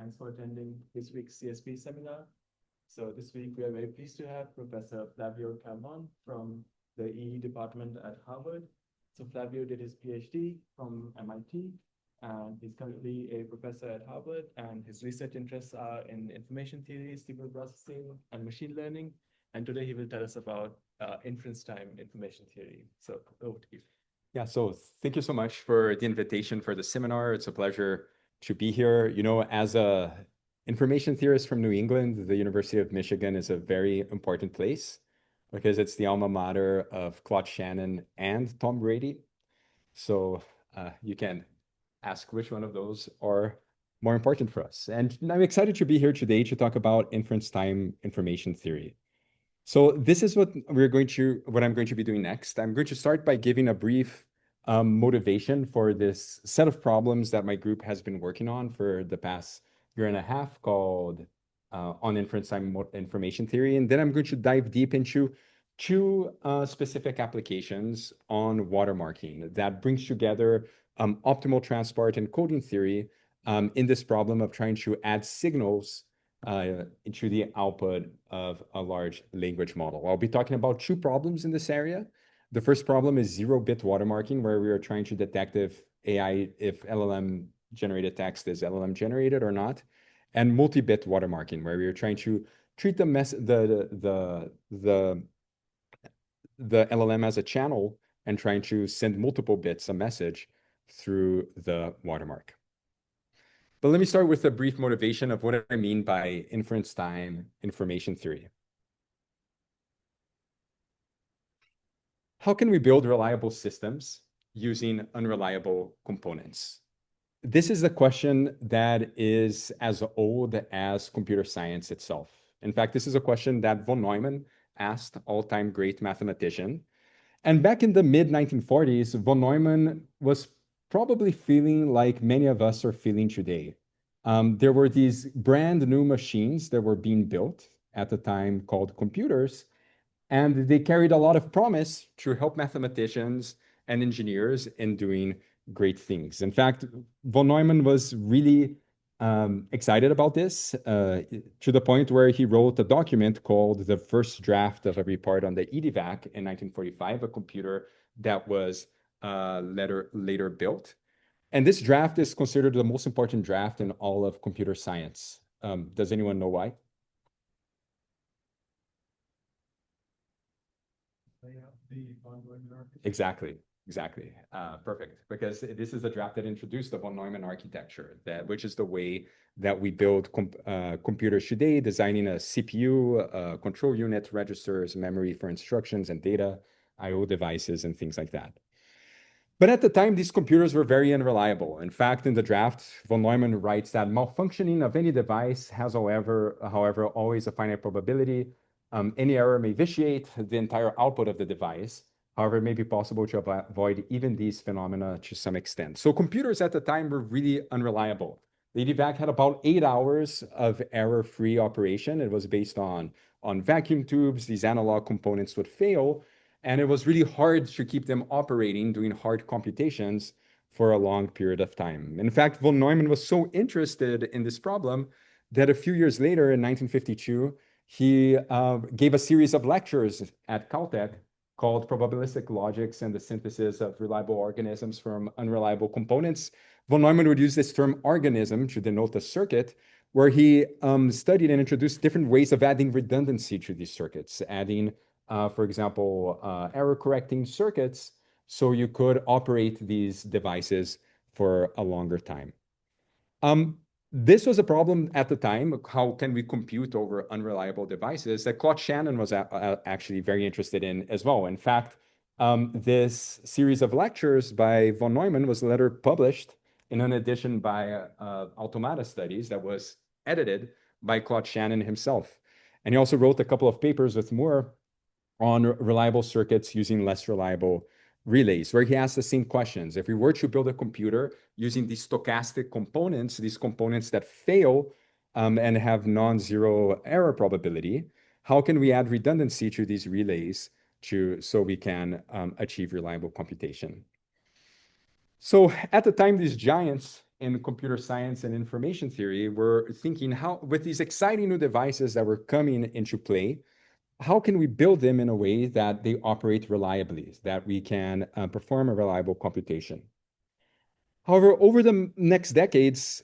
thanks for attending this week's CSP seminar. So this week we are very pleased to have Professor Flavio Calmon from the EE department at Harvard. So Flavio did his PhD from MIT, and he's currently a professor at Harvard, and his research interests are in information theory, signal processing, and machine learning. And today he will tell us about inference-time information theory. So over to you. Yeah, so thank you so much for the invitation for the seminar. It's a pleasure to be here. You know, as a information theorist from New England, the University of Michigan is a very important place because it's the alma mater of Claude Shannon and Tom Brady. So you can ask which one of those are more important for us. And I'm excited to be here today to talk about inference time information theory. So this is what I'm going to be doing next. I'm going to start by giving a brief motivation for this set of problems that my group has been working on for the past year and a half called on inference time information theory. And then I'm going to dive deep into two specific applications on watermarking that brings together optimal transport and coding theory in this problem of trying to add signals into the output of a large language model. I'll be talking about two problems in this area. The first problem is 0-bit watermarking, where we are trying to detect if LLM generated text is LLM generated or not, and multi-bit watermarking, where we are trying to treat the LLM as a channel and trying to send multiple bits a message through the watermark. But let me start with a brief motivation of what I mean by inference time information theory. How can we build reliable systems using unreliable components? This is a question that is as old as computer science itself. In fact, this is a question that von Neumann asked, all-time great mathematician. And back in the mid-1940s, von Neumann was probably feeling like many of us are feeling today. There were these brand new machines that were being built at the time called computers, and they carried a lot of promise to help mathematicians and engineers in doing great things. In fact, von Neumann was really excited about this to the point where he wrote a document called the first draft of a report on the EDVAC in 1945, a computer that was later built. And this draft is considered the most important draft in all of computer science. Does anyone know why? Exactly. Perfect. Because this is a draft that introduced the von Neumann architecture, which is the way that we build computers today, designing a CPU, control unit, registers, memory for instructions and data, I/O devices, and things like that. But at the time, these computers were very unreliable. In fact, in the draft, von Neumann writes that malfunctioning of any device has, however, always a finite probability. Any error may vitiate the entire output of the device. However, it may be possible to avoid even these phenomena to some extent. So computers at the time were really unreliable. The EDVAC had about 8 hours of error-free operation. It was based on vacuum tubes. These analog components would fail. And it was really hard to keep them operating, doing hard computations for a long period of time. In fact, von Neumann was so interested in this problem that a few years later, in 1952, he gave a series of lectures at Caltech called Probabilistic Logics and the Synthesis of Reliable Organisms from Unreliable Components. Von Neumann would use this term organism to denote a circuit, where he studied and introduced different ways of adding redundancy to these circuits, adding for example, error-correcting circuits, so you could operate these devices for a longer time. This was a problem at the time. How can we compute over unreliable devices? That Claude Shannon was actually very interested in as well. In fact, this series of lectures by von Neumann was later published in an edition by Automata Studies that was edited by Claude Shannon himself. And he also wrote a couple of papers with Moore on reliable circuits using less reliable relays, where he asked the same questions. If we were to build a computer using these stochastic components, these components that fail and have non-zero error probability, how can we add redundancy to these relays so we can achieve reliable computation? So at the time, these giants in computer science and information theory were thinking how, with these exciting new devices that were coming into play, how can we build them in a way that they operate reliably, that we can perform a reliable computation? However, over the next decades,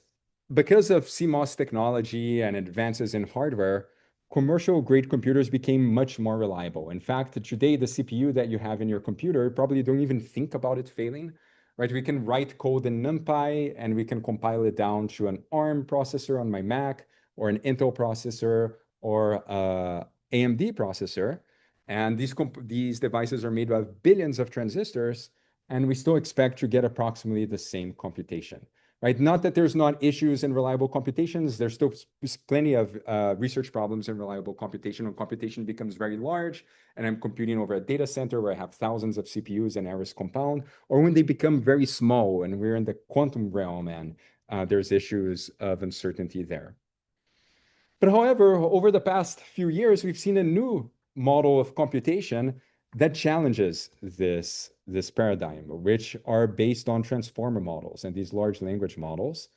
because of CMOS technology and advances in hardware, commercial grade computers became much more reliable. In fact, today, the CPU that you have in your computer probably don't even think about it failing, right? We can write code in NumPy and we can compile it down to an ARM processor on my Mac or an Intel processor or AMD processor. And these devices are made of billions of transistors, and we still expect to get approximately the same computation, right? Not that there's not issues in reliable computations. There's still plenty of research problems in reliable computation when computation becomes very large and I'm computing over a data center where I have thousands of CPUs and errors compound, or when they become very small and we're in the quantum realm and there's issues of uncertainty there. But however, over the past few years, we've seen a new model of computation that challenges this paradigm, which are based on transformer models and these large language models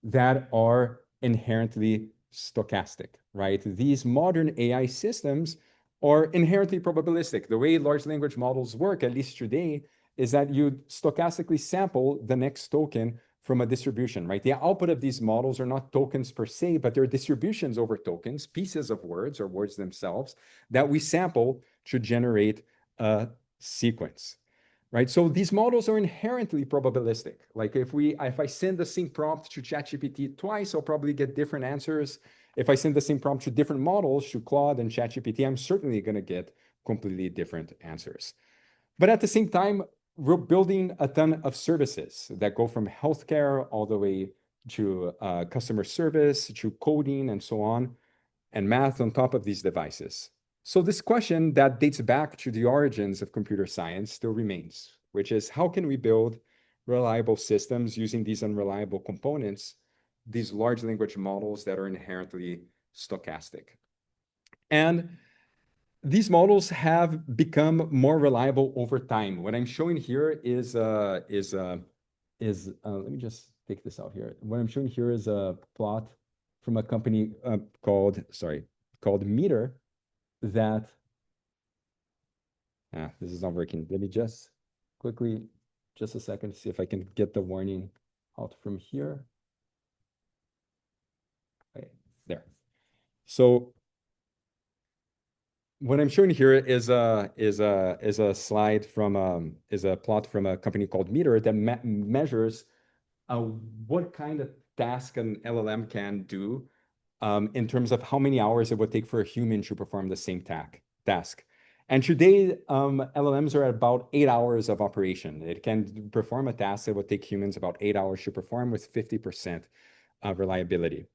that are inherently stochastic, right? These modern AI systems are inherently probabilistic. The way large language models work, at least today, is that you stochastically sample the next token from a distribution, right? The output of these models are not tokens per se, but they're distributions over tokens, pieces of words or words themselves that we sample to generate a sequence, right? So these models are inherently probabilistic. Like if I send the same prompt to ChatGPT twice, I'll probably get different answers. If I send the same prompt to different models, to Claude and ChatGPT, I'm certainly going to get completely different answers. But at the same time, we're building a ton of services that go from healthcare all the way to customer service, to coding and so on, and math on top of these devices. So this question that dates back to the origins of computer science still remains, which is how can we build reliable systems using these unreliable components, these large language models that are inherently stochastic? And these models have become more reliable over time. What I'm showing here is let me just take this out here. What I'm showing here is a plot from a company called Meter that, this is not working. Let me just quickly, just a second, see if I can get the warning out from here. Okay, there. So what I'm showing here is a slide from is a plot from a company called Meter that measures what kind of task an LLM can do in terms of how many hours it would take for a human to perform the same task. And today, LLMs are at about 8 hours of operation. It can perform a task that would take humans about 8 hours to perform with 50% reliability.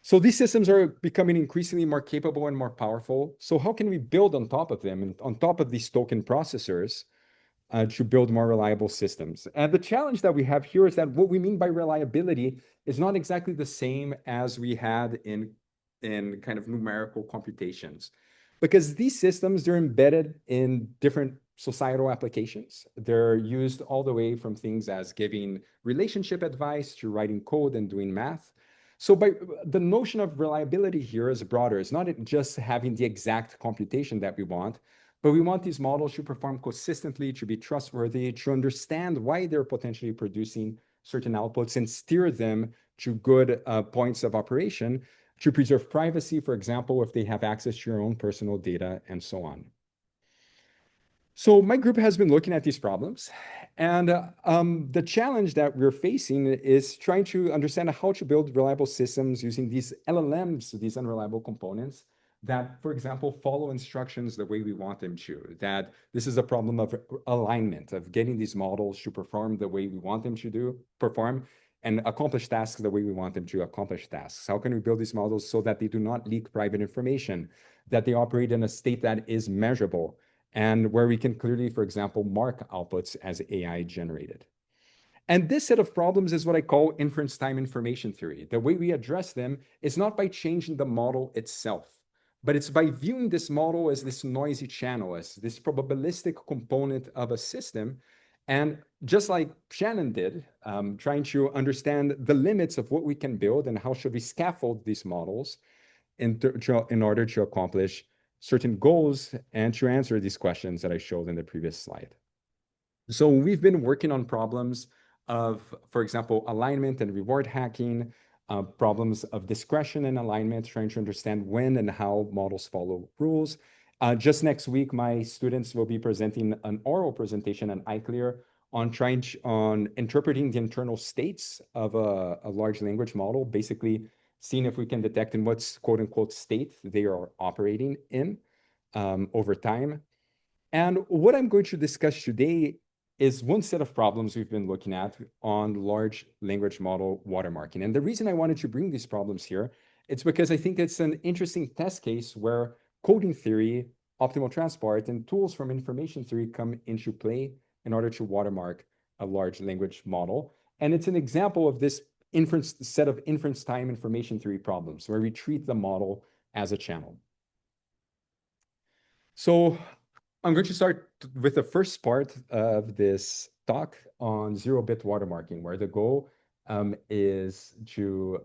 So these systems are becoming increasingly more capable and more powerful. So how can we build on top of them and on top of these token processors to build more reliable systems? And the challenge that we have here is that what we mean by reliability is not exactly the same as we had in kind of numerical computations. Because these systems, they're embedded in different societal applications. They're used all the way from things as giving relationship advice to writing code and doing math. So the notion of reliability here is broader. It's not just having the exact computation that we want, but we want these models to perform consistently, to be trustworthy, to understand why they're potentially producing certain outputs and steer them to good points of operation, to preserve privacy, for example, if they have access to your own personal data and so on. So my group has been looking at these problems, and the challenge that we're facing is trying to understand how to build reliable systems using these LLMs, these unreliable components, that, for example, follow instructions the way we want them to, that this is a problem of alignment, of getting these models to perform the way we want them to perform, and accomplish tasks the way we want them to accomplish tasks. How can we build these models so that they do not leak private information, that they operate in a state that is measurable, and where we can clearly, for example, mark outputs as AI generated? And this set of problems is what I call inference-time information theory. The way we address them is not by changing the model itself, but it's by viewing this model as this noisy channel, as this probabilistic component of a system, And just like Shannon did, trying to understand the limits of what we can build and how should we scaffold these models in order to accomplish certain goals and to answer these questions that I showed in the previous slide. So we've been working on problems of, for example, alignment and reward hacking, problems of discretion and alignment, trying to understand when and how models follow rules. Just next week, my students will be presenting an oral presentation at iClear on interpreting the internal states of a large language model, basically seeing if we can detect in what's quote unquote state they are operating in over time. And what I'm going to discuss today is one set of problems we've been looking at on large language model watermarking. And the reason I wanted to bring these problems here, it's because I think it's an interesting test case where coding theory, optimal transport, and tools from information theory come into play in order to watermark a large language model. And it's an example of this set of inference-time information theory problems where we treat the model as a channel. So I'm going to start with the first part of this talk on zero-bit watermarking, where the goal is to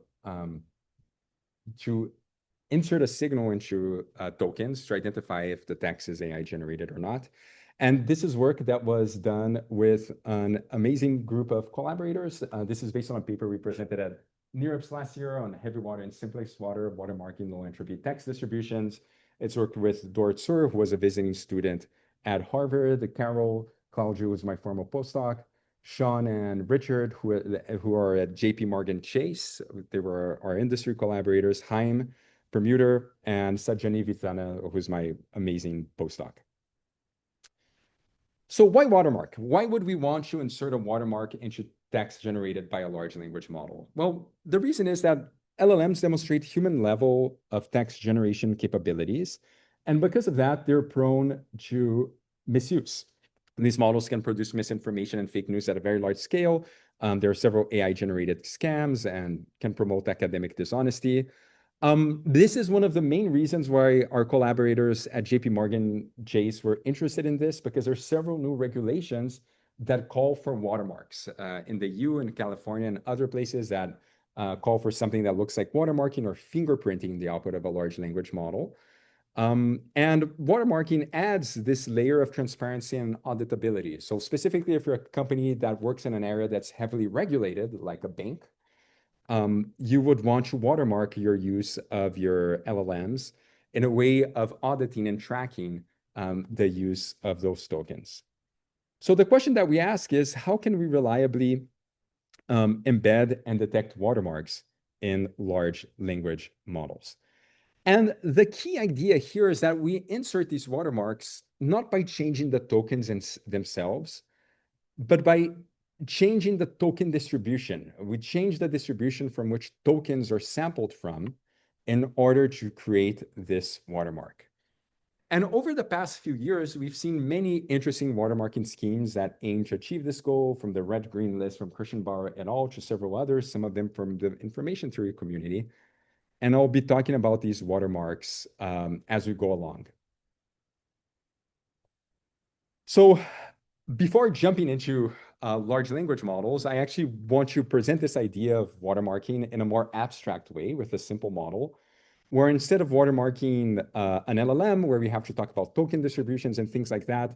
insert a signal into tokens to identify if the text is AI generated or not. And this is work that was done with an amazing group of collaborators. This is based on a paper we presented at NeurIPS last year on heavy water and simplex water, watermarking low entropy text distributions. It's worked with Dort Sur, who was a visiting student at Harvard, Carol, Claudio, who was my former postdoc, Sean and Richard, who are at JP Morgan Chase. They were our industry collaborators, Haim, Permuter, and Sajjani Vithana, who's my amazing postdoc. So why watermark? Why would we want to insert a watermark into text generated by a large language model? Well, the reason is that LLMs demonstrate human level of text generation capabilities. And because of that, they're prone to misuse. These models can produce misinformation and fake news at a very large scale. There are several AI-generated scams and can promote academic dishonesty. This is one of the main reasons why our collaborators at JP Morgan Chase were interested in this, because there are several new regulations that call for watermarks in the EU and California and other places that call for something that looks like watermarking or fingerprinting the output of a large language model. And watermarking adds this layer of transparency and auditability. So specifically, if you're a company that works in an area that's heavily regulated, like a bank, you would want to watermark your use of your LLMs in a way of auditing and tracking the use of those tokens. So the question that we ask is, how can we reliably embed and detect watermarks in large language models? And the key idea here is that we insert these watermarks not by changing the tokens themselves, but by changing the token distribution. We change the distribution from which tokens are sampled from in order to create this watermark. And over the past few years, we've seen many interesting watermarking schemes that aim to achieve this goal, from the red-green list from Christian Bauer et al. To several others, some of them from the information theory community. And I'll be talking about these watermarks as we go along. So before jumping into large language models, I actually want to present this idea of watermarking in a more abstract way with a simple model, where instead of watermarking an LLM, where we have to talk about token distributions and things like that,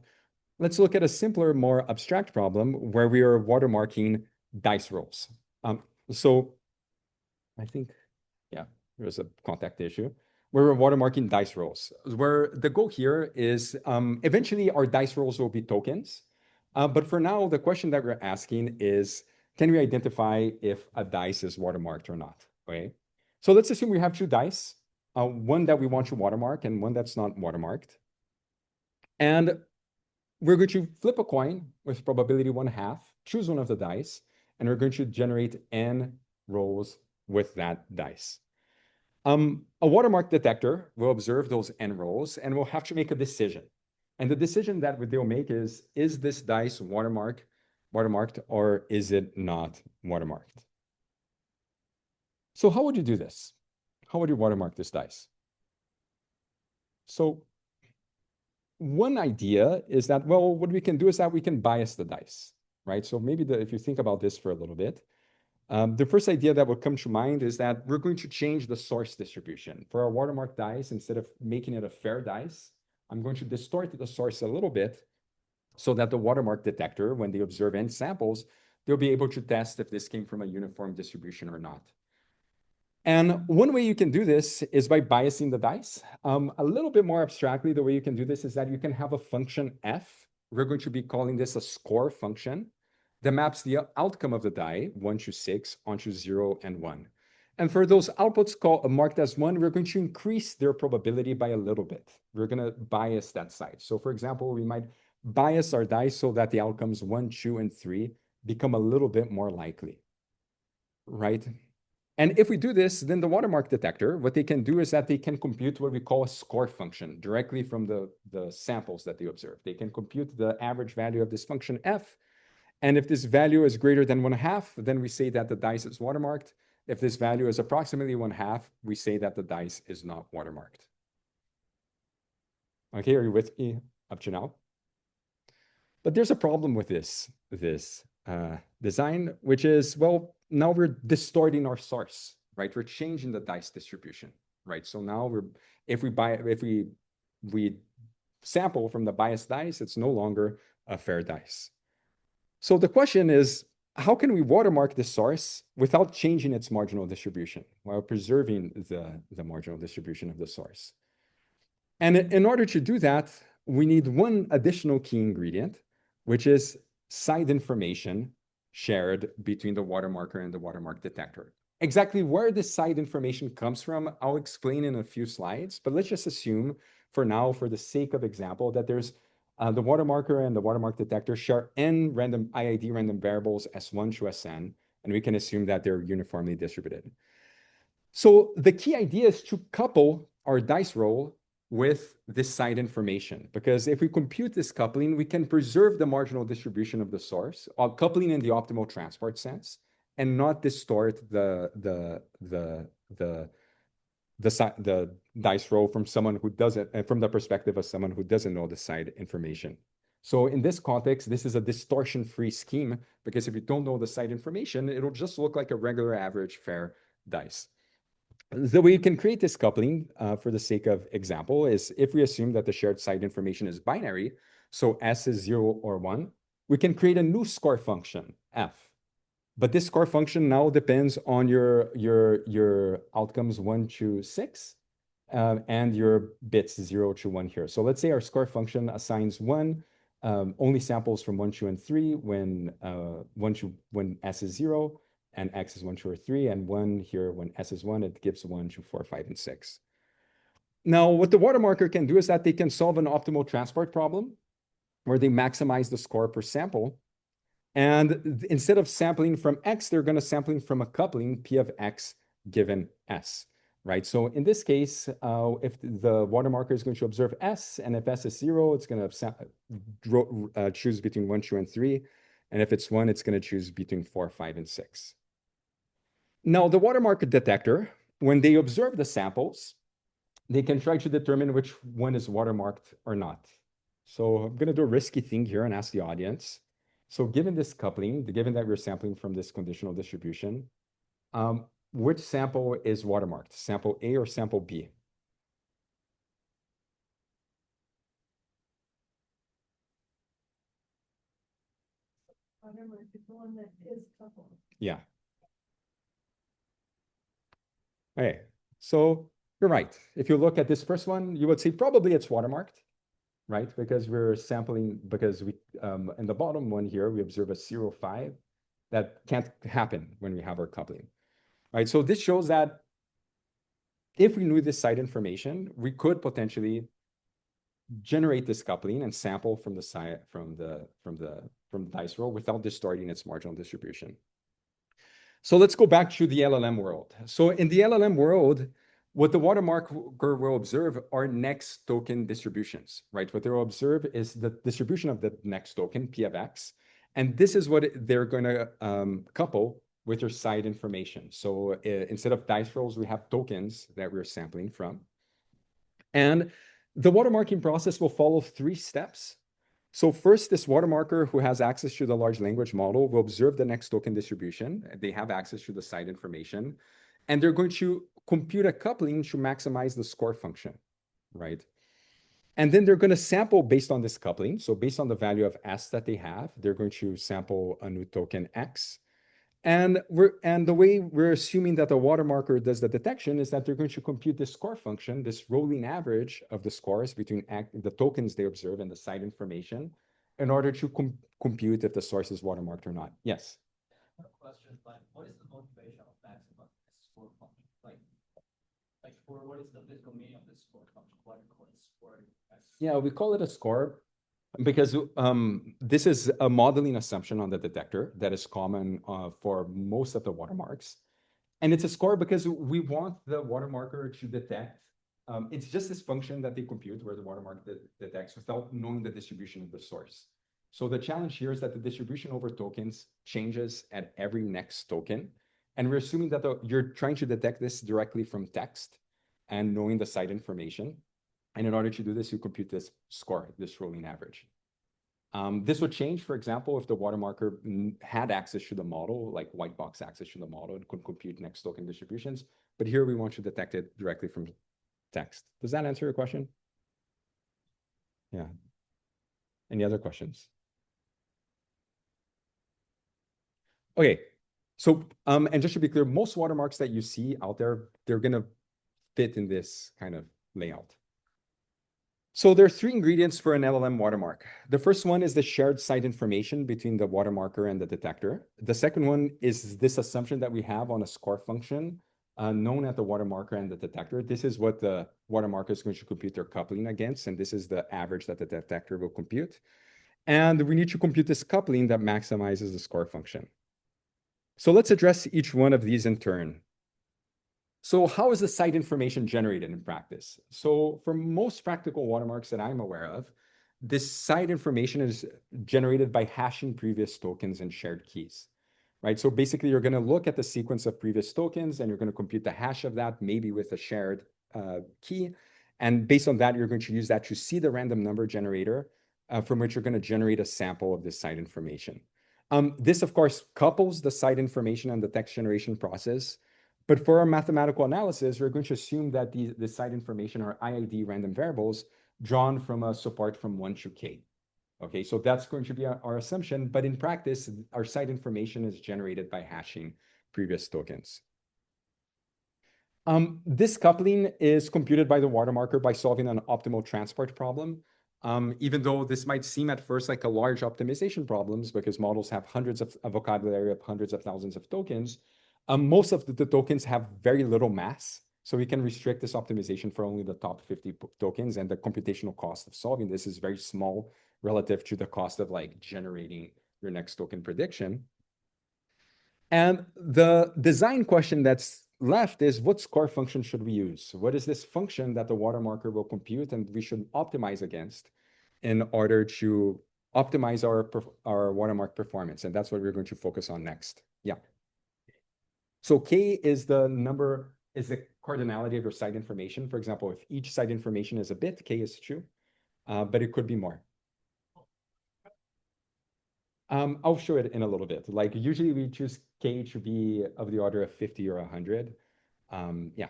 let's look at a simpler, more abstract problem where we are watermarking dice rolls. So I think, yeah, there's a contact issue. Where we're watermarking dice rolls, where the goal here is eventually our dice rolls will be tokens. But for now, the question that we're asking is, can we identify if a dice is watermarked or not? Okay. So let's assume we have two dice, one that we want to watermark and one that's not watermarked. And we're going to flip a coin with probability 1/2, choose one of the dice, and we're going to generate n rolls with that dice. A watermark detector will observe those n rolls and will have to make a decision. And the decision that they'll make is this dice watermarked or is it not watermarked? So how would you do this? How would you watermark this dice? So one idea is that, well, what we can do is that we can bias the dice, right? So maybe if you think about this for a little bit, the first idea that would come to mind is that we're going to change the source distribution. For our watermark dice, instead of making it a fair dice, I'm going to distort the source a little bit so that the watermark detector, when they observe n samples, they'll be able to test if this came from a uniform distribution or not. And one way you can do this is by biasing the dice. A little bit more abstractly, the way you can do this is that you can have a function f. We're going to be calling this a score function that maps the outcome of the die, 1 to 6, onto 0 and 1. And for those outputs marked as 1, we're going to increase their probability by a little bit. We're going to bias that side. So for example, we might bias our dice so that the outcomes 1, 2, and 3 become a little bit more likely, right? And if we do this, then the watermark detector, what they can do is that they can compute what we call a score function directly from the samples that they observe. They can compute the average value of this function f. And if this value is greater than 1/2, then we say that the dice is watermarked. If this value is approximately 1/2, we say that the dice is not watermarked. Okay, are you with me up to now? But there's a problem with this design, which is, well, now we're distorting our source, right? We're changing the dice distribution, right? So now if we sample from the biased dice, it's no longer a fair dice. So the question is, how can we watermark the source without changing its marginal distribution while preserving the marginal distribution of the source? And in order to do that, we need one additional key ingredient, which is side information shared between the watermarker and the watermark detector. Exactly where this side information comes from, I'll explain in a few slides, but let's just assume for now, for the sake of example, that there's the watermarker and the watermark detector share n random IID random variables S1 to Sn, and we can assume that they're uniformly distributed. So the key idea is to couple our dice roll with this side information, because if we compute this coupling, we can preserve the marginal distribution of the source, coupling in the optimal transport sense, and not distort the dice roll from someone who doesn't, from the perspective of someone who doesn't know the side information. So in this context, this is a distortion-free scheme, because if you don't know the side information, it'll just look like a regular average fair dice. The way you can create this coupling, for the sake of example, is if we assume that the shared side information is binary, so S is 0 or 1, we can create a new score function, F. But this score function now depends on your outcomes 1 to 6, and your bits 0 to 1 here. So let's say our score function assigns 1, only samples from 1, 2, and 3 when S is 0, and X is 1, 2, or 3, and 1 here when S is 1, it gives 1, 2, 4, 5, and 6. Now, what the watermarker can do is that they can solve an optimal transport problem where they maximize the score per sample. And instead of sampling from X, they're going to sampling from a coupling P of X given S, right? So in this case, if the watermarker is going to observe S, and if S is 0, it's going to choose between 1, 2, and 3. And if it's 1, it's going to choose between 4, 5, and 6. Now, the watermark detector, when they observe the samples, they can try to determine which one is watermarked or not. So I'm going to do a risky thing here and ask the audience. So given this coupling, given that we're sampling from this conditional distribution, which sample is watermarked, sample A or sample B? Watermark is the one that is coupled. Yeah. Okay, so you're right. If you look at this first one, you would say probably it's watermarked, right? Because we're sampling, because we, in the bottom one here, we observe a 0.5. That can't happen when we have our coupling, right? So this shows that if we knew this side information, we could potentially generate this coupling and sample from the side, from the dice roll without distorting its marginal distribution. So let's go back to the LLM world. So in the LLM world, what the watermarker will observe are next token distributions, right? What they will observe is the distribution of the next token, P of X. And this is what they're going to couple with their side information. So instead of dice rolls, we have tokens that we're sampling from. And The watermarking process will follow 3 steps. So first, this watermarker who has access to the large language model will observe the next token distribution. They have access to the site information, and they're going to compute a coupling to maximize the score function, right? And then they're going to sample based on this coupling. So based on the value of S that they have, they're going to sample a new token X. And the way we're assuming that the watermarker does the detection is that they're going to compute this score function, this rolling average of the scores between the tokens they observe and the site information, in order to compute if the source is watermarked or not. Yes. Question, like, what is the motivation of maximum score function? Like for what is the physical meaning of this score function? Why do you call it score? Yeah, we call it a score because this is a modeling assumption on the detector that is common for most of the watermarks. And it's a score because we want the watermarker to detect. It's just this function that they compute where the watermark detects without knowing the distribution of the source. So the challenge here is that the distribution over tokens changes at every next token. And we're assuming that you're trying to detect this directly from text and knowing the site information. And in order to do this, you compute this score, this rolling average. This would change, for example, if the watermarker had access to the model, like white box access to the model, and could compute next token distributions. But here we want to detect it directly from text. Does that answer your question? Yeah. Any other questions? Okay. So, and just to be clear, most watermarks that you see out there, they're going to fit in this kind of layout. So there are 3 ingredients for an LLM watermark. The first one is the shared site information between the watermarker and the detector. The second one is this assumption that we have on a score function known at the watermarker and the detector. This is what the watermarker is going to compute their coupling against, and this is the average that the detector will compute. And we need to compute this coupling that maximizes the score function. So let's address each one of these in turn. So how is the site information generated in practice? So for most practical watermarks that I'm aware of, this site information is generated by hashing previous tokens and shared keys, right? So basically, you're going to look at the sequence of previous tokens, and you're going to compute the hash of that, maybe with a shared key. And based on that, you're going to use that to see the random number generator from which you're going to generate a sample of this site information. This, of course, couples the site information and the text generation process. But for our mathematical analysis, we're going to assume that the site information are IID random variables drawn from a support from 1 to k. Okay, so that's going to be our assumption. But in practice, our site information is generated by hashing previous tokens. This coupling is computed by the watermarker by solving an optimal transport problem. Even though this might seem at first like a large optimization problems because models have hundreds of a vocabulary of hundreds of thousands of tokens, most of the tokens have very little mass. So we can restrict this optimization for only the top 50 tokens, and the computational cost of solving this is very small relative to the cost of like generating your next token prediction. And the design question that's left is, what score function should we use? What is this function that the watermarker will compute and we should optimize against in order to optimize our watermark performance? And that's what we're going to focus on next. Yeah. So K is the number, is the cardinality of your site information. For example, if each site information is a bit, K is 2, but it could be more. I'll show it in a little bit. Like usually we choose K to be of the order of 50 or 100. Yeah.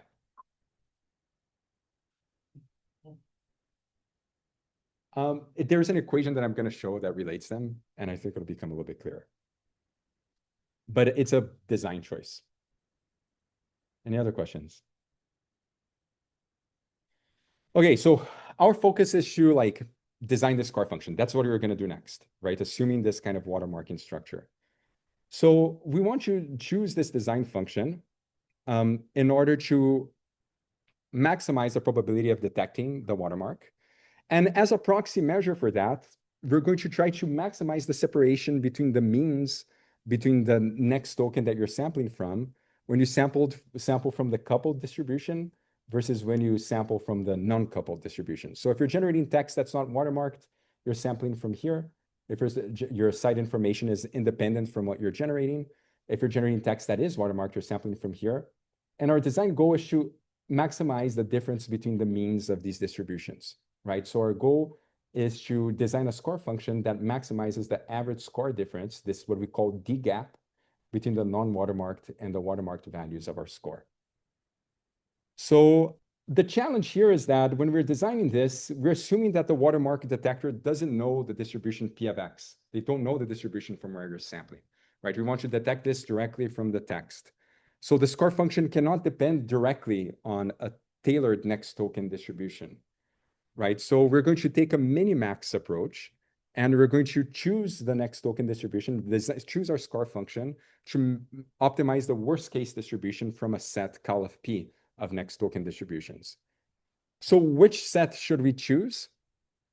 There's an equation that I'm going to show that relates them, and I think it'll become a little bit clearer. But it's a design choice. Any other questions? Okay, so our focus is to like design this score function. That's what we're going to do next, right? Assuming this kind of watermarking structure. So we want to choose this design function in order to maximize the probability of detecting the watermark. And as a proxy measure for that, we're going to try to maximize the separation between the means between the next token that you're sampling from when you sample from the coupled distribution versus when you sample from the non-coupled distribution. So if you're generating text that's not watermarked, you're sampling from here. If your site information is independent from what you're generating, if you're generating text that is watermarked, you're sampling from here. And our design goal is to maximize the difference between the means of these distributions. right? So our goal is to design a score function that maximizes the average score difference. This is what we call D gap between the non-watermarked and the watermarked values of our score. So the challenge here is that when we're designing this, we're assuming that the watermark detector doesn't know the distribution P of X. They don't know the distribution from where you're sampling, right? We want to detect this directly from the text. So the score function cannot depend directly on a tailored next token distribution, right? So we're going to take a minimax approach, and we're going to choose the next token distribution, choose our score function to optimize the worst case distribution from a set call of P of next token distributions. So which set should we choose?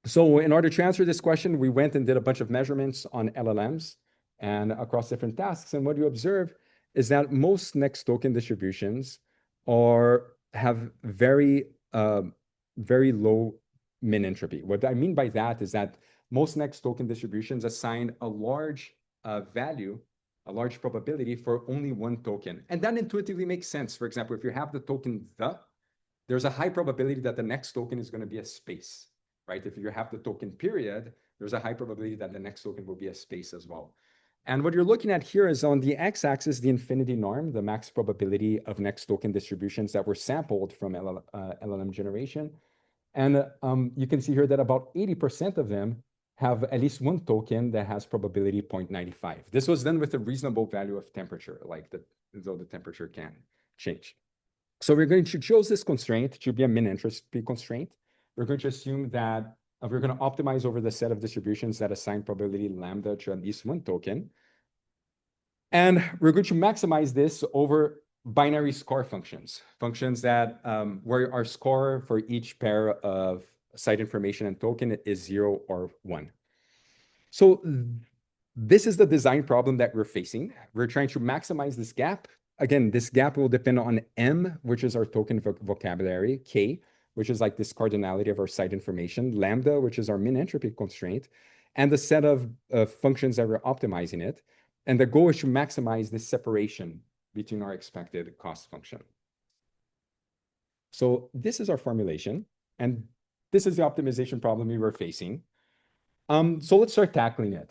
So in order to answer this question, we went and did a bunch of measurements on LLMs and across different tasks. And what you observe is that most next token distributions have very low min entropy. What I mean by that is that most next token distributions assign a large value, a large probability for only one token. And that intuitively makes sense. For example, if you have the token there's a high probability that the next token is going to be a space, right? If you have the token period, there's a high probability that the next token will be a space as well. And what you're looking at here is on the x-axis, the infinity norm, the max probability of next token distributions that were sampled from LLM generation. And you can see here that about 80% of them have at least one token that has probability 0.95. This was done with a reasonable value of temperature, like though the temperature can change. So we're going to choose this constraint to be a min entropy constraint. We're going to assume that we're going to optimize over the set of distributions that assign probability lambda to at least one token. And we're going to maximize this over binary score functions that where our score for each pair of site information and token is 0 or 1. So this is the design problem that we're facing. We're trying to maximize this gap. Again, this gap will depend on M, which is our token vocabulary, K, which is like this cardinality of our site information, lambda, which is our min entropy constraint, and the set of functions that we're optimizing it. And the goal is to maximize this separation between our expected cost function. So this is our formulation, and this is the optimization problem we were facing. So let's start tackling it.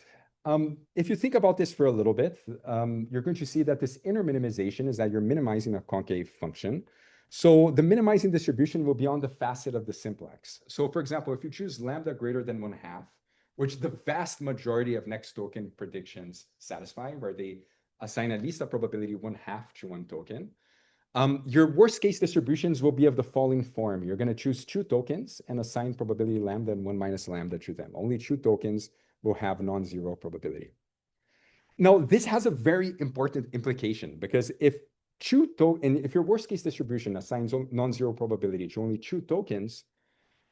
If you think about this for a little bit, you're going to see that this inner minimization is that you're minimizing a concave function. So the minimizing distribution will be on the facet of the simplex. So for example, if you choose lambda greater than 1/2, which the vast majority of next token predictions satisfy, where they assign at least a probability 1/2 to one token, your worst case distributions will be of the following form. You're going to choose 2 tokens and assign probability lambda and 1 minus lambda to them. Only 2 tokens will have non-zero probability. Now, this has a very important implication because if your worst case distribution assigns non-zero probability to only 2 tokens,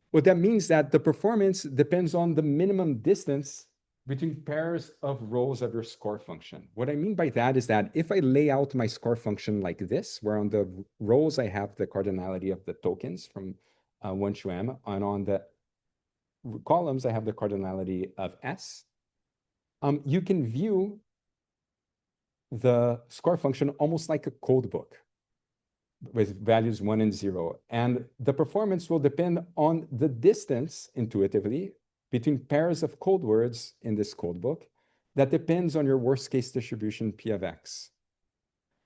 what that means that the performance depends on the minimum distance between pairs of rows of your score function. What I mean by that is that if I lay out my score function like this, where on the rows I have the cardinality of the tokens from 1 to m, and on the columns I have the cardinality of s, you can view the score function almost like a code book with values 1 and 0. And the performance will depend on the distance, intuitively, between pairs of code words in this code book that depends on your worst case distribution P of X.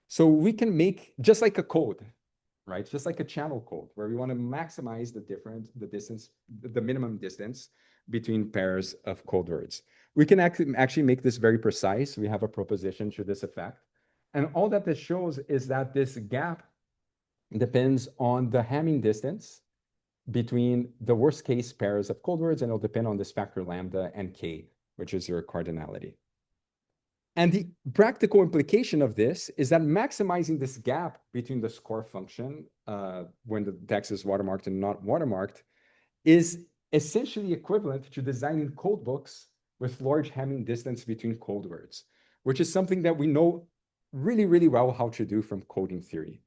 So we can make, just like a code, right? Just like a channel code, where we want to maximize the minimum distance between pairs of code words. We can actually make this very precise. We have a proposition to this effect. And all that this shows is that this gap depends on the Hamming distance between the worst case pairs of code words, and it'll depend on this factor lambda and k, which is your cardinality. And the practical implication of this is that maximizing this gap between the score function when the text is watermarked and not watermarked is essentially equivalent to designing code books with large Hamming distance between code words, which is something that we know really, really well how to do from coding theory.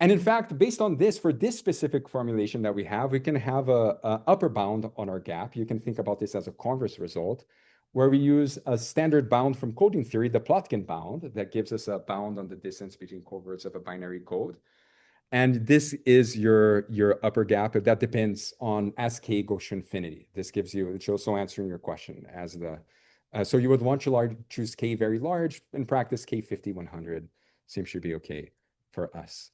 And in fact, based on this, for this specific formulation that we have, we can have a upper bound on our gap. You can think about this as a converse result, where we use a standard bound from coding theory, the Plotkin bound, that gives us a bound on the distance between code words of a binary code. And this is your upper gap. That depends on as k goes to infinity. This gives you, it's also answering your question as the, so you would want to choose k very large. In practice, k 50, 100 seems to be okay for us.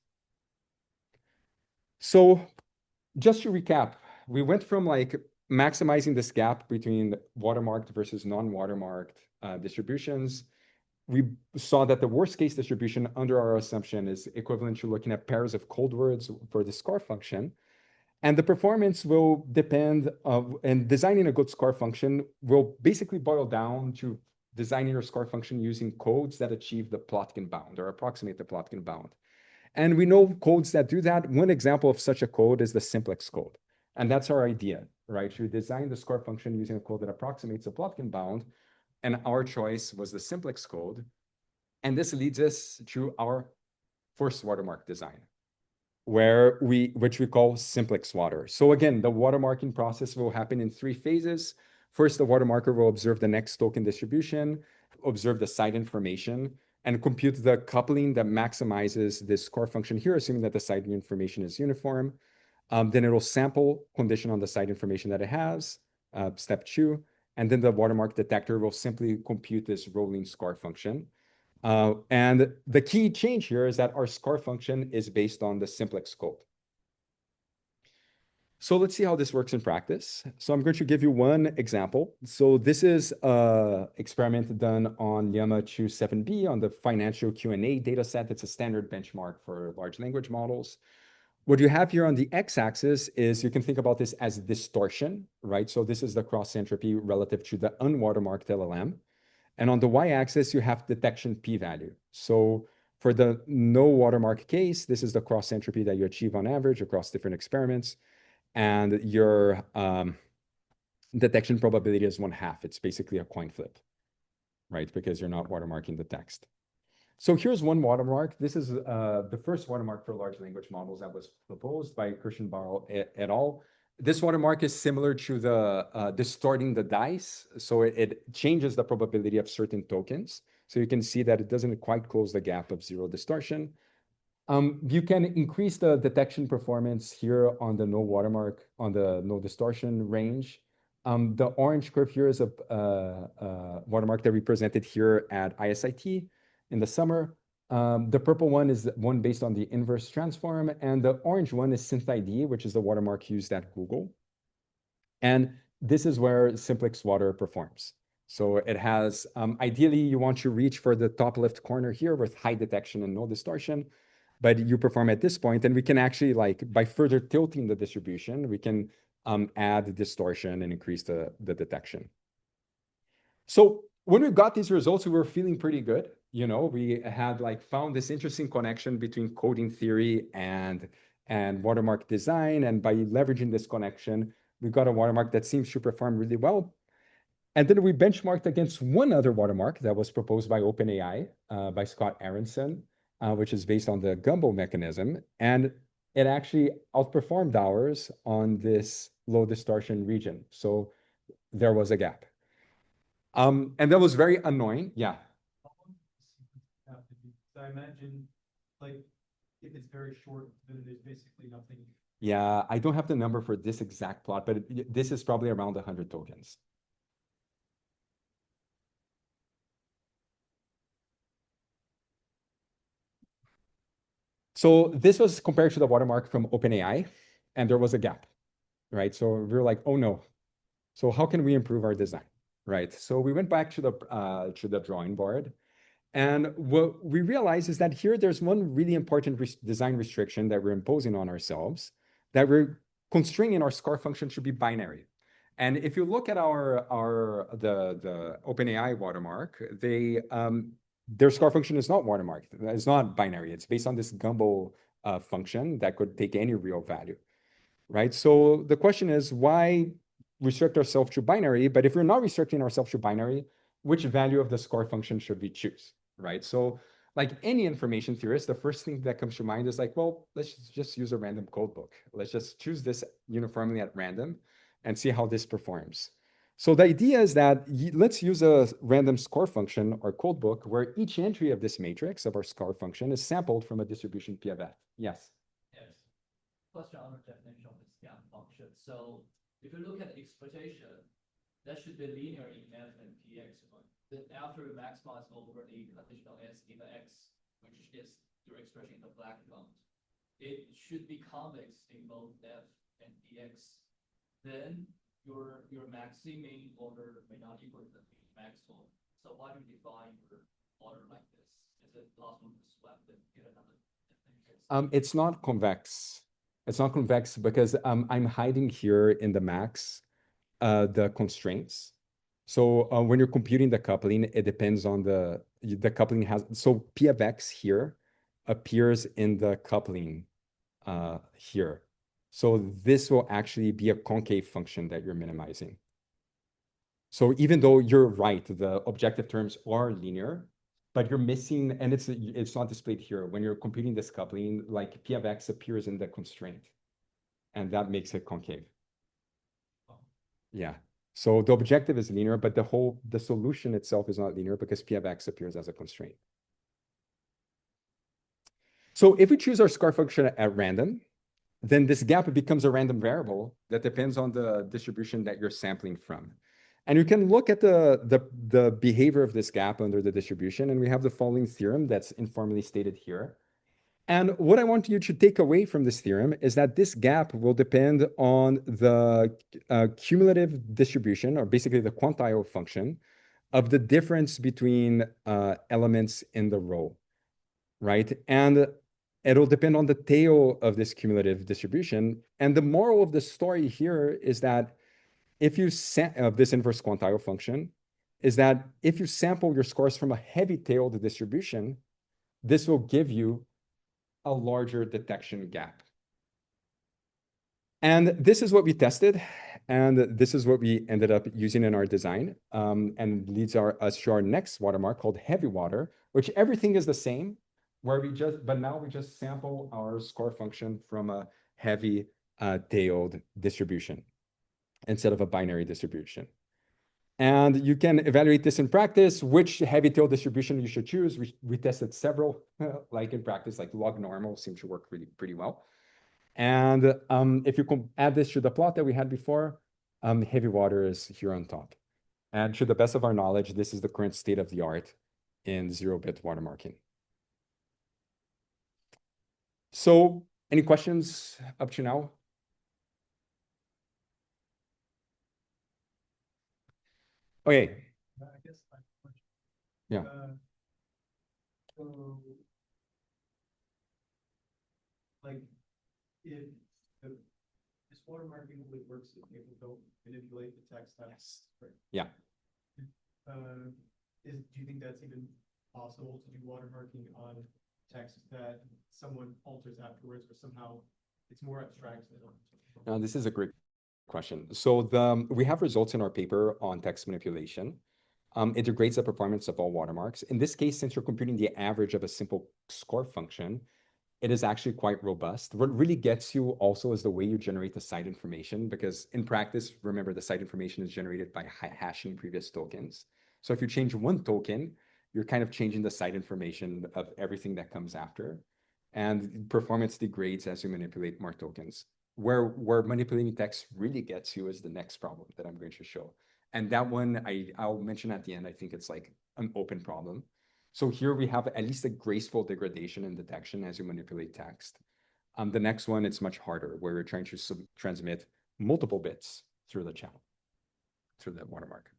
So just to recap, we went from like maximizing this gap between watermarked versus non-watermarked distributions. We saw that the worst case distribution under our assumption is equivalent to looking at pairs of cold words for the scar function. And the performance will depend and designing a good scar function will basically boil down to designing your scar function using codes that achieve the Plotkin bound or approximate the Plotkin bound. And we know codes that do that. One example of such a code is the simplex code. And that's our idea, right? To design the scar function using a code that approximates the Plotkin bound. And our choice was the simplex code. And this leads us to our first watermark design, which we call simplex water. So again, the watermarking process will happen in 3 phases. First, the watermarker will observe the next token distribution, observe the site information, and compute the coupling that maximizes this score function here, assuming that the site information is uniform. Then it'll sample condition on the site information that it has, step 2. And then the watermark detector will simply compute this rolling score function. And the key change here is that our score function is based on the simplex code. So let's see how this works in practice. So I'm going to give you one example. So this is an experiment done on Llama 2.7b on the financial Q&A data set. It's a standard benchmark for large language models. What you have here on the x-axis is, you can think about this as distortion, right? So this is the cross entropy relative to the unwatermarked LLM. And on the y-axis, you have detection p-value. So for the no watermark case, this is the cross entropy that you achieve on average across different experiments. And your detection probability is 1/2. It's basically a coin flip, right? Because you're not watermarking the text. So here's one watermark. This is the first watermark for large language models that was proposed by Christian Barl et al. This watermark is similar to the distorting the dice. So it changes the probability of certain tokens. So you can see that it doesn't quite close the gap of 0 distortion. You can increase the detection performance here on the no watermark, on the no distortion range. The orange curve here is a watermark that we presented here at ISIT in the summer. The purple one is one based on the inverse transform, and the orange one is SynthID, which is the watermark used at Google. And this is where simplex water performs. So it has, ideally, you want to reach for the top left corner here with high detection and no distortion, but you perform at this point, and we can actually, like, by further tilting the distribution, we can add distortion and increase the detection. So when we got these results, we were feeling pretty good. You know, we had like found this interesting connection between coding theory and watermark design. And by leveraging this connection, we got a watermark that seems to perform really well. And then we benchmarked against one other watermark that was proposed by OpenAI, by Scott Aronson, which is based on the Gumbo mechanism. And it actually outperformed ours on this low distortion region. So there was a gap. And that was very annoying. Yeah. So I imagine, like, if it's very short, then there's basically nothing. Yeah, I don't have the number for this exact plot, but this is probably around 100 tokens. So this was compared to the watermark from OpenAI, and there was a gap, right? So we were like, oh no. So how can we improve our design, right? So we went back to the drawing board. And what we realized is that here there's one really important design restriction that we're imposing on ourselves, that we're constraining our score function to be binary. And if you look at the OpenAI watermark, their score function is not watermarked. It's not binary. It's based on this Gumbo function that could take any real value, right? So the question is, why restrict ourselves to binary? But if we're not restricting ourselves to binary, which value of the score function should we choose, right? So like any information theorist, the first thing that comes to mind is like, well, let's just use a random code book. Let's just choose this uniformly at random and see how this performs. So the idea is that let's use a random score function or code book where each entry of this matrix of our score function is sampled from a distribution P of F. Yes? Yeah, question on the definition of this gap function. So if you look at the exploitation, that should be linear in f and px. Then after you maximize over the conditional s in the x, which is your expression in the black font, it should be convex in both f and dx. Then your maximum order may not equal the maximal. So why do you define your order like this? Is it possible to swap and get another definition? It's not convex. It's not convex because I'm hiding here in the max the constraints. So when you're computing the coupling, it depends on the coupling has, so P of X here appears in the coupling here. So this will actually be a concave function that you're minimizing. So even though you're right, the objective terms are linear, but you're missing, and it's not displayed here. When you're computing this coupling, like P of X appears in the constraint, and that makes it concave. Yeah. So the objective is linear, but the solution itself is not linear because P of X appears as a constraint. So if we choose our scar function at random, then this gap becomes a random variable that depends on the distribution that you're sampling from. And you can look at the behavior of this gap under the distribution, and we have the following theorem that's informally stated here. And what I want you to take away from this theorem is that this gap will depend on the cumulative distribution, or basically the quantile function, of the difference between elements in the row, right? And it'll depend on the tail of this cumulative distribution. And the moral of the story here is that if you this inverse quantile function is that if you sample your scores from a heavy-tailed distribution, this will give you a larger detection gap. And this is what we tested, and this is what we ended up using in our design, and leads us to our next watermark called heavy water, which everything is the same, but now we just sample our score function from a heavy tailed distribution instead of a binary distribution. And you can evaluate this in practice, which heavy tail distribution you should choose. We tested several, like in practice, like log normal seems to work pretty well. And if you can add this to the plot that we had before, heavy water is here on top. And to the best of our knowledge, this is the current state of the art in 0-bit watermarking. So any questions up to now? Okay. I guess I have a question. Yeah. So, like, if this watermarking only works if people don't manipulate the text, that's right. Yeah. Do you think that's even possible to do watermarking on text that someone alters afterwards, or somehow it's more abstract? This is a great question. So we have results in our paper on text manipulation. It degrades the performance of all watermarks. In this case, since you're computing the average of a simple score function, it is actually quite robust. What really gets you also is the way you generate the site information, because in practice, remember, the site information is generated by hashing previous tokens. So if you change one token, you're kind of changing the site information of everything that comes after. And performance degrades as you manipulate more tokens. Where manipulating text really gets you is the next problem that I'm going to show. And that one I'll mention at the end. I think it's like an open problem. So here we have at least a graceful degradation in detection as you manipulate text. The next one, it's much harder, where we're trying to transmit multiple bits through the channel, through the watermark.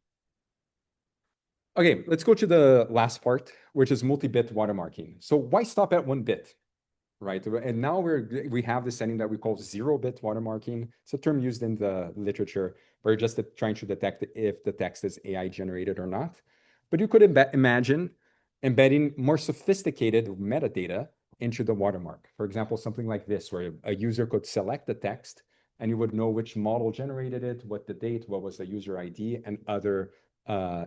Okay, let's go to the last part, which is multi-bit watermarking. So why stop at 1 bit? Right, and now we have this setting that we call 0-bit watermarking. It's a term used in the literature where you're just trying to detect if the text is AI generated or not. But you could imagine embedding more sophisticated metadata into the watermark. For example, something like this, where a user could select the text and you would know which model generated it, what the date, what was the user ID, and other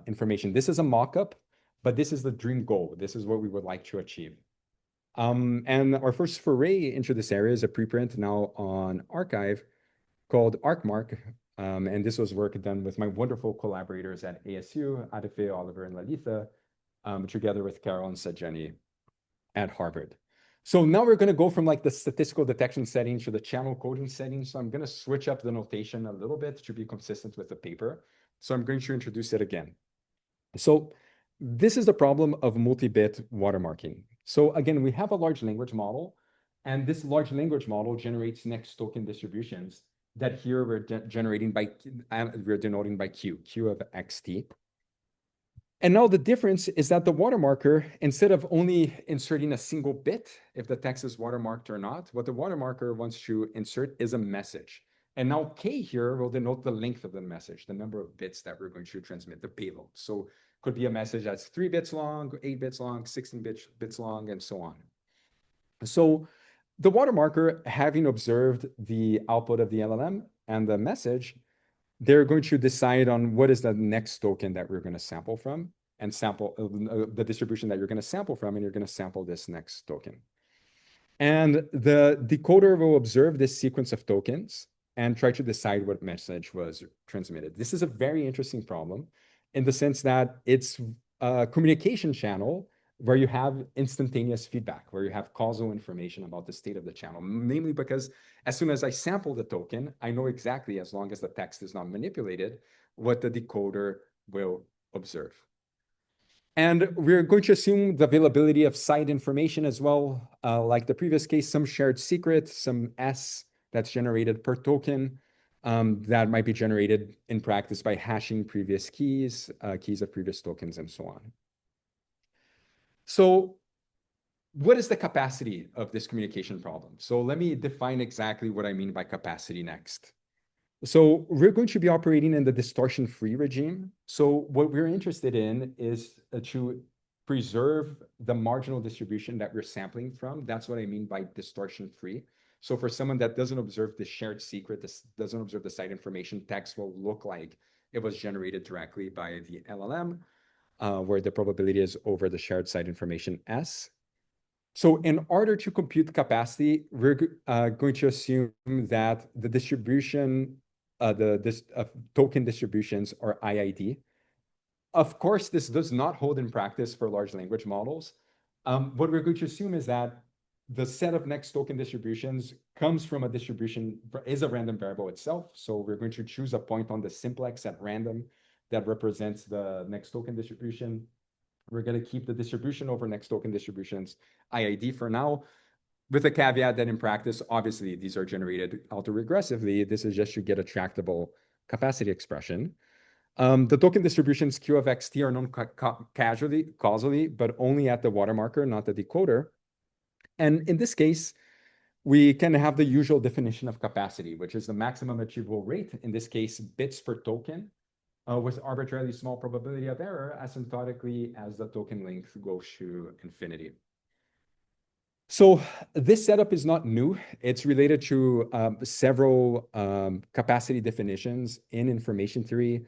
information. This is a mock-up, but this is the dream goal. This is what we would like to achieve. And our first foray into this area is a preprint now on arXiv called ArcMark. And this was work done with my wonderful collaborators at ASU, Adefe, Oliver, and Lalitha, together with Carol and Sajeni at Harvard. So now we're going to go from like the statistical detection settings to the channel coding settings. So I'm going to switch up the notation a little bit to be consistent with the paper. So I'm going to introduce it again. So this is the problem of multi-bit watermarking. So again, we have a large language model, and this large language model generates next token distributions that here we're generating by, we're denoting by Q of xt. And now the difference is that the watermarker, instead of only inserting a single bit, if the text is watermarked or not, what the watermarker wants to insert is a message. And now K here will denote the length of the message, the number of bits that we're going to transmit, the payload. So could be a message that's 3 bits long, 8 bits long, 16 bits long, and so on. So the watermarker, having observed the output of the LLM and the message, they're going to decide on what is the next token that we're going to sample from, and sample the distribution that you're going to sample from, and you're going to sample this next token. And the decoder will observe this sequence of tokens and try to decide what message was transmitted. This is a very interesting problem in the sense that it's a communication channel where you have instantaneous feedback, where you have causal information about the state of the channel, namely because as soon as I sample the token, I know exactly, as long as the text is not manipulated, what the decoder will observe. And we're going to assume the availability of side information as well, like the previous case, some shared secret, some S that's generated per token, that might be generated in practice by hashing previous keys, keys of previous tokens, and so on. So what is the capacity of this communication problem? So let me define exactly what I mean by capacity next. So we're going to be operating in the distortion-free regime. So what we're interested in is to preserve the marginal distribution that we're sampling from. That's what I mean by distortion-free. So for someone that doesn't observe the shared secret, doesn't observe the site information, text will look like it was generated directly by the LLM, where the probability is over the shared site information S. So in order to compute capacity, we're going to assume that the distribution, token distributions are IID. Of course, this does not hold in practice for large language models. What we're going to assume is that the set of next token distributions comes from a distribution, is a random variable itself. So we're going to choose a point on the simplex at random that represents the next token distribution. We're going to keep the distribution over next token distributions IID for now, with the caveat that in practice, obviously, these are generated autoregressively. This is just to get a tractable capacity expression. The token distributions Q of xt are known causally, but only at the watermarker, not the decoder. And in this case, we can have the usual definition of capacity, which is the maximum achievable rate, in this case, bits per token, with arbitrarily small probability of error asymptotically as the token length goes to infinity. So this setup is not new. It's related to several capacity definitions in information theory.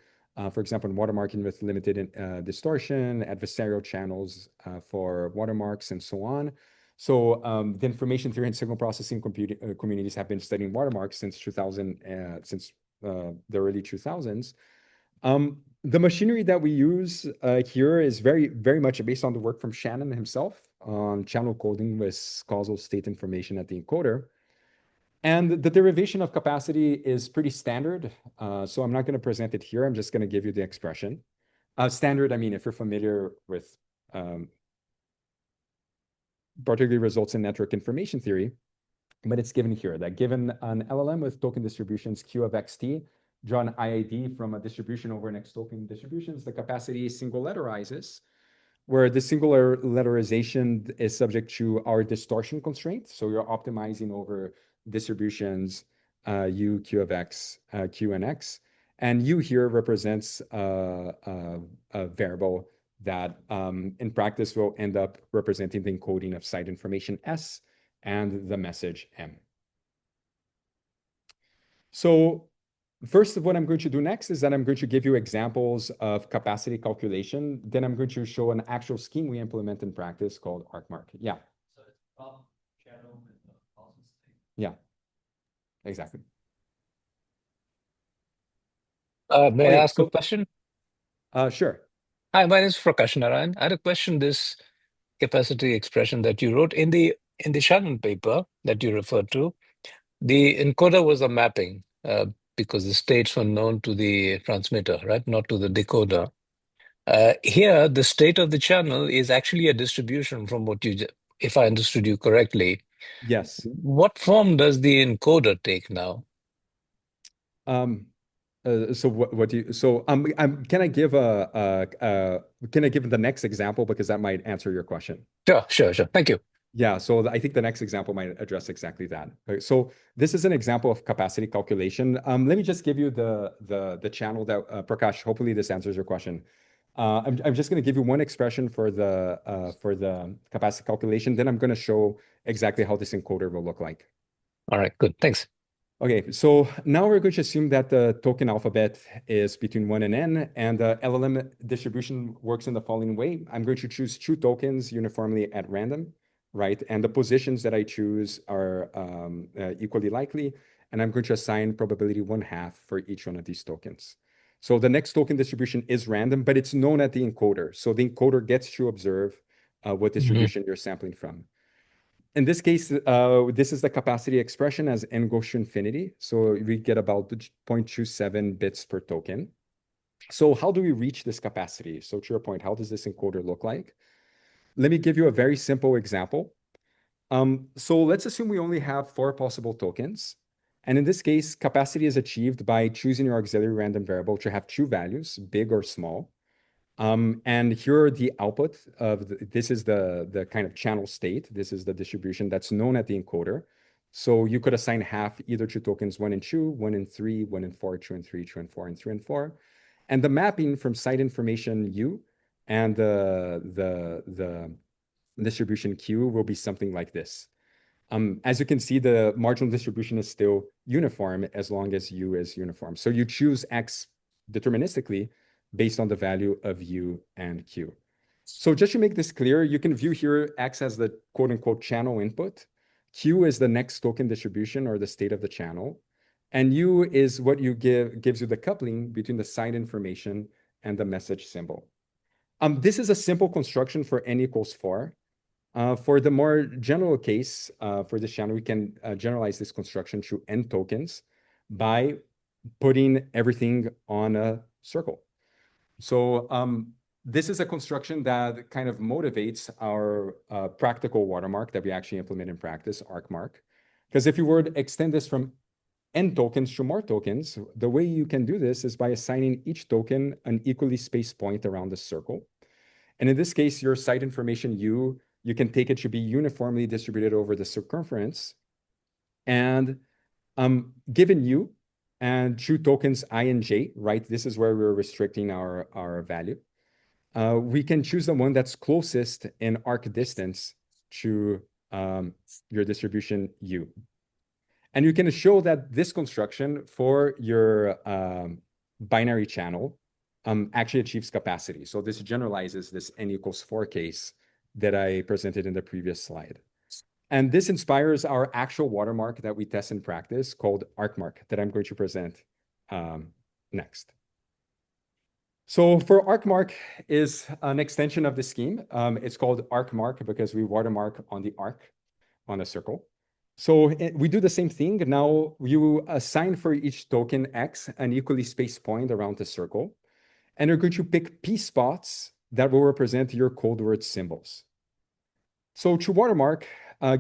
For example, in watermarking with limited distortion, adversarial channels for watermarks, and so on. So the information theory and signal processing communities have been studying watermarks since the early 2000s. The machinery that we use here is very much based on the work from Shannon himself on channel coding with causal state information at the encoder. And the derivation of capacity is pretty standard. So I'm not going to present it here. I'm just going to give you the expression. Standard, I mean, if you're familiar with particularly results in network information theory, but it's given here that given an LLM with token distributions Q of xt, draw an IID from a distribution over next token distributions, the capacity single letterizes, where the singular letterization is subject to our distortion constraint. So you're optimizing over distributions U, Q of X, Q and X. And U here represents a variable that in practice will end up representing the encoding of site information S and the message M. So first, what I'm going to do next is that I'm going to give you examples of capacity calculation. Then I'm going to show an actual scheme we implement in practice called ArcMark. Yeah. So it's from channel with the causal state. Yeah, exactly. May I ask a question? Sure. Hi, my name is Prakash Narayan. I had a question. This capacity expression that you wrote in the in the Shannon paper that you referred to, the encoder was a mapping because the states were known to the transmitter, right? Not to the decoder. Here, the state of the channel is actually a distribution from what if I understood you correctly. Yes. What form does the encoder take now? So what do you, so can I give can I give the next example because that might answer your question? Sure. Thank you. Yeah, so I think the next example might address exactly that. Okay, so this is an example of capacity calculation. Let me just give you the channel that Prakash. Hopefully, this answers your question. I'm just going to give you one expression for the capacity calculation. Then I'm going to show exactly how this encoder will look like. All right, good. Thanks. Okay, so now we're going to assume that the token alphabet is between 1 and n, and the LLM distribution works in the following way. I'm going to choose 2 tokens uniformly at random, right? And the positions that I choose are equally likely, and I'm going to assign probability 1/2 for each one of these tokens. So the next token distribution is random, but it's known at the encoder. So the encoder gets to observe what distribution you're sampling from. In this case, this is the capacity expression as n goes to infinity. So we get about 0.27 bits per token. So how do we reach this capacity? So to your point, how does this encoder look like? Let me give you a very simple example. So let's assume we only have 4 possible tokens. And in this case, capacity is achieved by choosing your auxiliary random variable to have 2 values, big or small. And here are the output of this is the kind of channel state. This is the distribution that's known at the encoder. So you could assign half either to tokens 1 and 2, 1 and 3, 1 and 4, 2 and 3, 2 and 4, and 3 and 4. And the mapping from site information U and the distribution Q will be something like this. As you can see, the marginal distribution is still uniform as long as U is uniform. So you choose X deterministically based on the value of U and Q. So just to make this clear, you can view here X as the quote unquote channel input. Q is the next token distribution or the state of the channel. And U is what gives you the coupling between the site information and the message symbol. This is a simple construction for n equals 4. For the more general case, for this channel, we can generalize this construction to n tokens by putting everything on a circle. So this is a construction that kind of motivates our practical watermark that we actually implement in practice, ArcMark. Because if you were to extend this from n tokens to more tokens, the way you can do this is by assigning each token an equally spaced point around the circle. And in this case, your site information U, you can take it to be uniformly distributed over the circumference. And given U and 2 tokens I and J, right? This is where we're restricting our value. We can choose the one that's closest in arc distance to your distribution U. And you can show that this construction for your binary channel actually achieves capacity. So this generalizes this n equals 4 case that I presented in the previous slide. And this inspires our actual watermark that we test in practice called ArcMark that I'm going to present next. So for ArcMark is an extension of the scheme. It's called ArcMark because we watermark on the arc on a circle. So we do the same thing. Now you assign for each token X an equally spaced point around the circle. And you're going to pick P spots that will represent your code word symbols. So to watermark,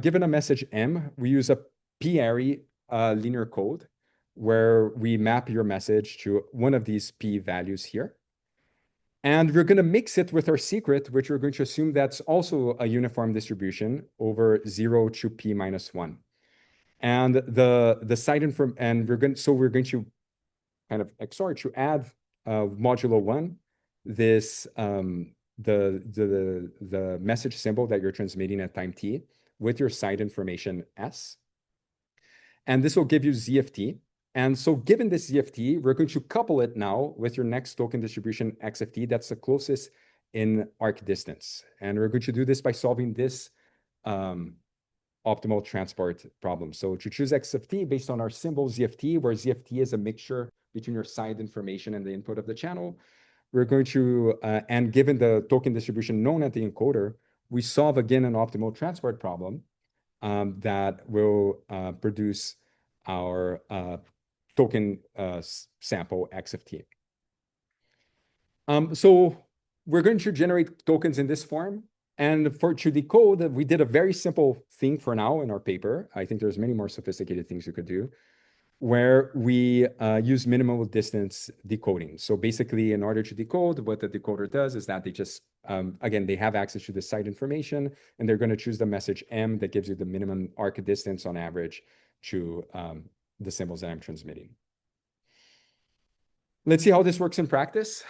given a message M, we use a P-array linear code where we map your message to one of these P values here. And we're going to mix it with our secret, which we're going to assume that's also a uniform distribution over 0 to P minus 1. And the site inform and we're going to kind of XOR to add modulo 1 this the message symbol that you're transmitting at time t with your site information S. And this will give you ZFT. And so given this ZFT, we're going to couple it now with your next token distribution XFT that's the closest in arc distance. And we're going to do this by solving this optimal transport problem. So to choose XFT based on our symbol ZFT, where ZFT is a mixture between your site information and the input of the channel, we're going to, and given the token distribution known at the encoder, we solve again an optimal transport problem. that will produce our token sample X of t. So we're going to generate tokens in this form. And to decode, we did a very simple thing for now in our paper. I think there's many more sophisticated things you could do, where we use minimal distance decoding. So basically, in order to decode, what the decoder does is that they just, again, they have access to the site information, and they're going to choose the message M that gives you the minimum arc distance on average to the symbols that I'm transmitting. Let's see how this works in practice.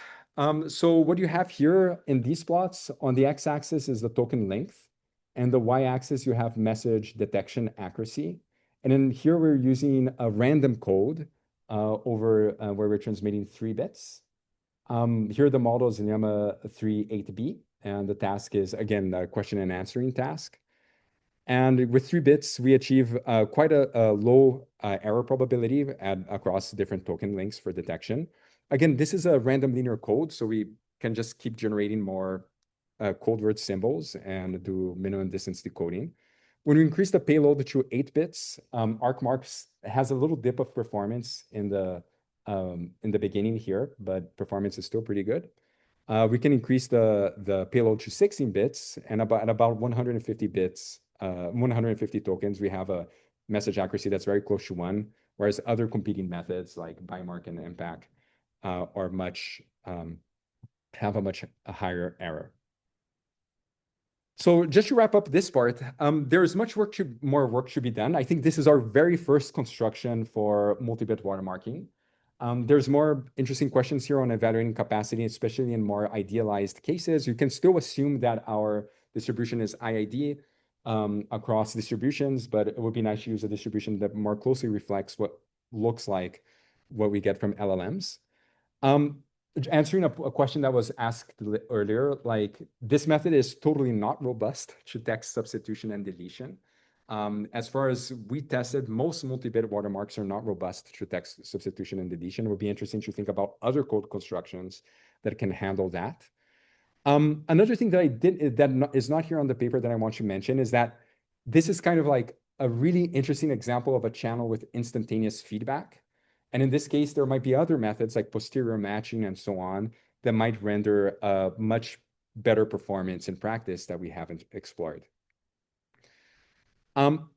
So what you have here in these plots, on the x-axis is the token length, and the y-axis you have message detection accuracy. And then here we're using a random code where we're transmitting 3 bits. Here the model is Llama 38B, and the task is, again, a question and answering task. And with 3 bits, we achieve quite a low error probability across different token lengths for detection. Again, this is a random linear code, so we can just keep generating more code word symbols and do minimum distance decoding. When we increase the payload to 8 bits, ArcMarks has a little dip of performance in the beginning here, but performance is still pretty good. We can increase the payload to 16 bits, and about 150 bits, 150 tokens, we have a message accuracy that's very close to 1, whereas other competing methods like BIMARC and MPAC are have a much higher error. So just to wrap up this part, there is more work to be done. I think this is our very first construction for multi-bit watermarking. There's more interesting questions here on evaluating capacity, especially in more idealized cases. You can still assume that our distribution is IID across distributions, but it would be nice to use a distribution that more closely reflects what looks like what we get from LLMs. Answering a question that was asked earlier, like this method is totally not robust to text substitution and deletion. As far as we tested, most multi-bit watermarks are not robust to text substitution and deletion. It would be interesting to think about other code constructions that can handle that. Another thing that I did that is not here on the paper that I want to mention is that this is kind of like a really interesting example of a channel with instantaneous feedback. And in this case, there might be other methods like posterior matching and so on that might render a much better performance in practice that we haven't explored.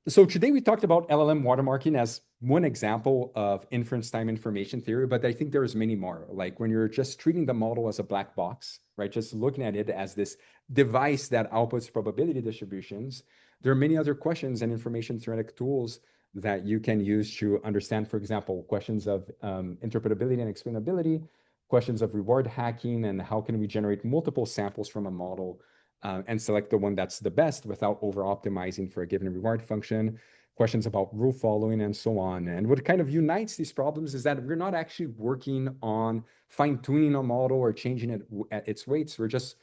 So today we talked about LLM watermarking as one example of inference-time information theory, but I think there's many more. Like when you're just treating the model as a black box, right? Just looking at it as this device that outputs probability distributions, there are many other questions and information theoretic tools that you can use to understand, for example, questions of interpretability and explainability, questions of reward hacking, and how can we generate multiple samples from a model and select the one that's the best without over-optimizing for a given reward function, questions about rule following, and so on. And what kind of unites these problems is that we're not actually working on fine-tuning a model or changing it at its weights. We're just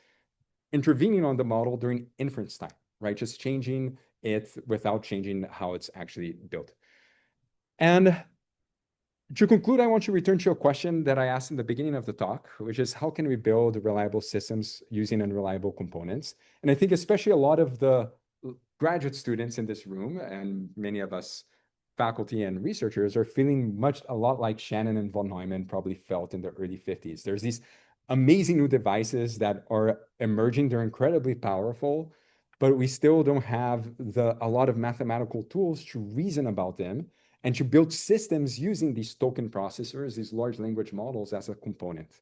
intervening on the model during inference time, right? Just changing it without changing how it's actually built. And to conclude, I want to return to a question that I asked in the beginning of the talk, which is how can we build reliable systems using unreliable components? And I think especially a lot of the graduate students in this room and many of us faculty and researchers are feeling a lot like Shannon and von Neumann probably felt in the early 50s. There's these amazing new devices that are emerging. They're incredibly powerful, but we still don't have a lot of mathematical tools to reason about them and to build systems using these token processors, these large language models as a component.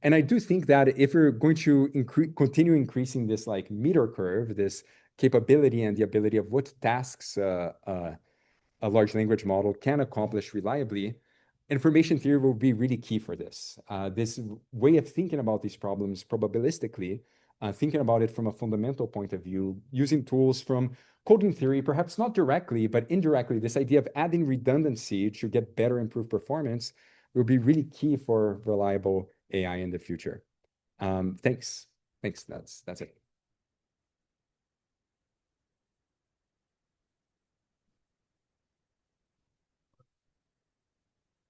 And I do think that if we're going to continue increasing this like meter curve, this capability and the ability of what tasks a large language model can accomplish reliably, information theory will be really key for this. This way of thinking about these problems probabilistically, thinking about it from a fundamental point of view, using tools from coding theory, perhaps not directly, but indirectly, this idea of adding redundancy to get better improved performance will be really key for reliable AI in the future. Thanks. That's it.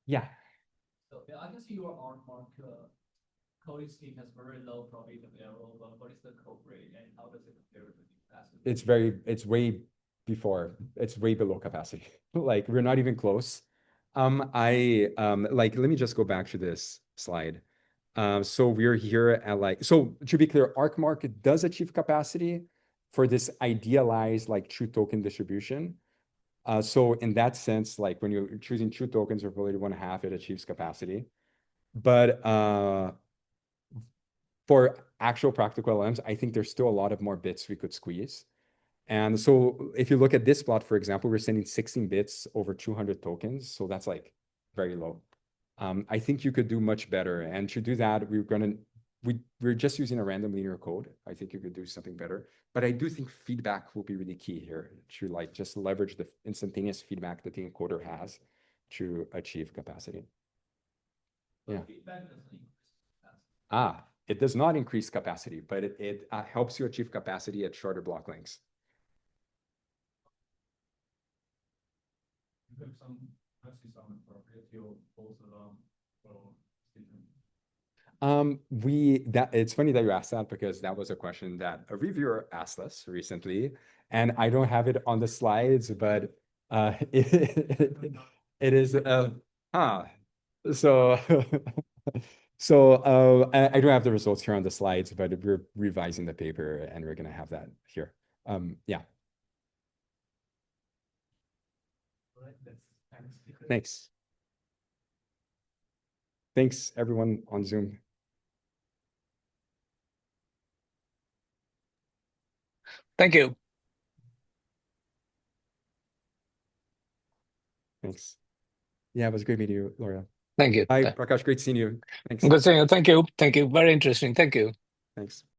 Yeah. So yeah, I can see your ArcMark coding scheme has very low probability of error, but what is the code rate and how does it compare to the capacity? It's way before. It's way below capacity. Like we're not even close. Like let me just go back to this slide. So we're here at like, so to be clear, ArcMark does achieve capacity for this idealized like true token distribution. So in that sense, like when you're choosing true tokens or probability 1/2, it achieves capacity. But for actual practical LLMs, I think there's still a lot of more bits we could squeeze. And so if you look at this plot, for example, we're sending 16 bits over 200 tokens. So that's like very low. I think you could do much better. And to do that, we're just using a random linear code. I think you could do something better. But I do think feedback will be really key here to like just leverage the instantaneous feedback that the encoder has to achieve capacity. But Yeah. feedback doesn't increase capacity. It does not increase capacity, but it helps you achieve capacity at shorter block lengths. You have some, actually some appropriate your both along for student. It's funny that you asked that because that was a question that a reviewer asked us recently, and I don't have it on the slides, but it is so I don't have the results here on the slides, but we're revising the paper and we're gonna have that here. Yeah. All right, thanks. Thanks. Thanks everyone on Zoom. Thank you. Thanks. Yeah, it was great meeting you, Laura. Thank you. Bye, Prakash. Great seeing you. Thanks. Good seeing you. Thank you. Thank you. Very interesting. Thank you. Thanks.